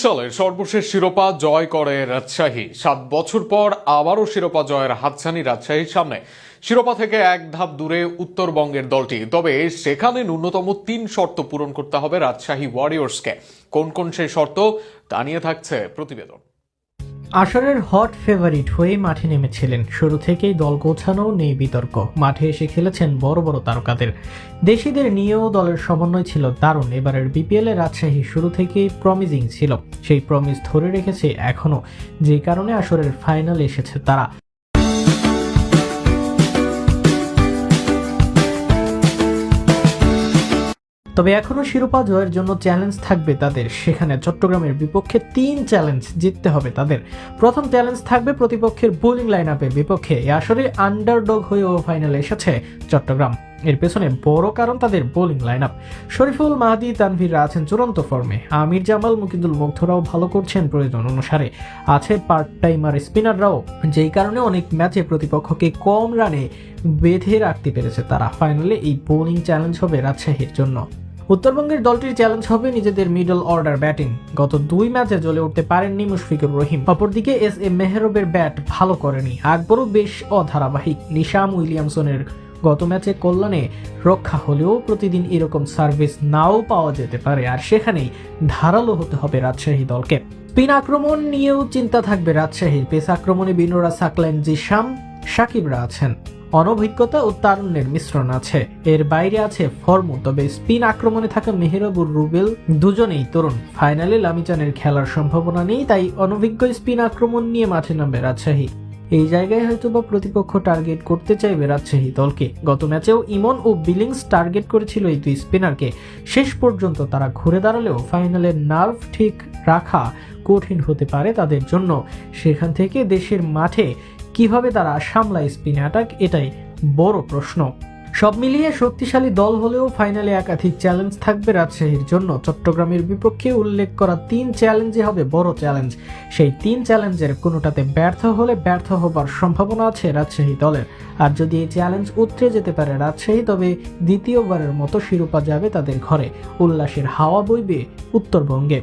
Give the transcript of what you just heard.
সালে সর্বশেষ শিরোপা জয় করে রাজশাহী। 7 বছর পর আবারও শিরোপা জয়ের হাতছানি রাজশাহীর সামনে। শিরোপা থেকে এক ধাপ দূরে উত্তরবঙ্গের দলটি, তবে সেখানে ন্যূনতম 3 শর্ত পূরণ করতে হবে রাজশাহী ওয়ারিয়র্সকে। কোন কোন সেই শর্ত তা নিয়ে থাকছে প্রতিবেদন। আসরের হট ফেভারিট হয়ে মাঠে নেমেছিলেন, শুরু থেকেই দল গোছানো, নেই বিতর্ক। মাঠে এসে খেলেছেন বড় বড় তারকাদের। দেশিদের নিয়েও দলের সমন্বয় ছিল দারুণ। এবারের বিপিএল এ রাজশাহী শুরু থেকেই প্রমিজিং ছিল, সেই প্রমিস ধরে রেখেছে এখনো, যে কারণে আসরের ফাইনালে এসেছে তারা। তবে এখনো শিরোপা জয়ের জন্য চ্যালেঞ্জ থাকবে তাদের। সেখানে চট্টগ্রামের বিপক্ষে 3 চ্যালেঞ্জ জিততে হবে তাদের। প্রথম চ্যালেঞ্জ থাকবে প্রতিপক্ষের বোলিং লাইন আপের বিপক্ষে। এই আসরে আন্ডারডগ হয়েও ফাইনালে এসেছে চট্টগ্রাম। এর পেছনে বড় কারণ তাদের bowling line up. Shoriful, Mahedi, তানভীররা আছেন চূড়ান্ত ফর্মে। আমির জামাল, মুকিদুল মুগ্ধরাও ভালো করছেন প্রয়োজন অনুসারে। আছে পার্ট টাইমার স্পিনাররাও, যেই কারণে অনেক ম্যাচে প্রতিপক্ষকে কম রানে বেঁধে রাখতে পেরেছে তারা। ফাইনালে এই বোলিং চ্যালেঞ্জ হবে রাজশাহীর জন্য। উত্তরবঙ্গের দলটির চ্যালেঞ্জ হবে নিজেদের মিডল অর্ডার ব্যাটিং। গত 2 ম্যাচে জ্বলে উঠতে পারেননি মুশফিকুর রহিম। অপরদিকে এস এ মেহরবের ব্যাট ভালো করেনি, আকবরও বেশ অধারাবাহিক। নিশাম উইলিয়ামসনের গত ম্যাচে কল্যাণে রক্ষা হলেও প্রতিদিন এরকম সার্ভিস নাও পাওয়া যেতে পারে, আর সেখানেই ধারালো হতে হবে রাজশাহী দলকে। স্পিন আক্রমণ নিয়েও চিন্তা থাকবে রাজশাহীর। পেস আক্রমণে বিনোরা, সাকলাইন, জিশাম, সাকিবরা আছেন। অনভিজ্ঞতা ও তারুণ্যের মিশ্রণ আছে। এর বাইরে আছে ফর্মু। তবে স্পিন আক্রমণে থাকা মেহরাবুর, রুবেল দুজনেই তরুণ। ফাইনালে লামিচানের খেলার সম্ভাবনা নেই, তাই অনভিজ্ঞ স্পিন আক্রমণ নিয়ে মাঠে নামবে রাজশাহী। এই জায়গায় হয়তোবা প্রতিপক্ষ টার্গেট করতে চাইবে রাজশাহী দলকে। গত ম্যাচেও ইমন ও বিলিংস টার্গেট করেছিল এই 2 স্পিনারকে। শেষ পর্যন্ত তারা ঘুরে দাঁড়ালেও ফাইনালে নার্ভ ঠিক রাখা কঠিন হতে পারে তাদের জন্য। সেখান থেকে দেশের মাঠে কিভাবে তারা সামলায় স্পিন অ্যাটাক, এটাই বড় প্রশ্ন। সব মিলিয়ে শক্তিশালী দল হলেও ফাইনালে একাধিক চ্যালেঞ্জ থাকবে রাজশাহীর জন্য। চট্টগ্রামের বিপক্ষে উল্লেখ করা 3 চ্যালেঞ্জই হবে বড় চ্যালেঞ্জ। সেই 3 চ্যালেঞ্জের কোনোটাতে ব্যর্থ হলে ব্যর্থ হবার সম্ভাবনা আছে রাজশাহী দলের। আর যদি এই চ্যালেঞ্জ উতরে যেতে পারে রাজশাহী, তবে দ্বিতীয়বারের মতো শিরোপা যাবে তাদের ঘরে। উল্লাসের হাওয়া বইবে উত্তরবঙ্গে।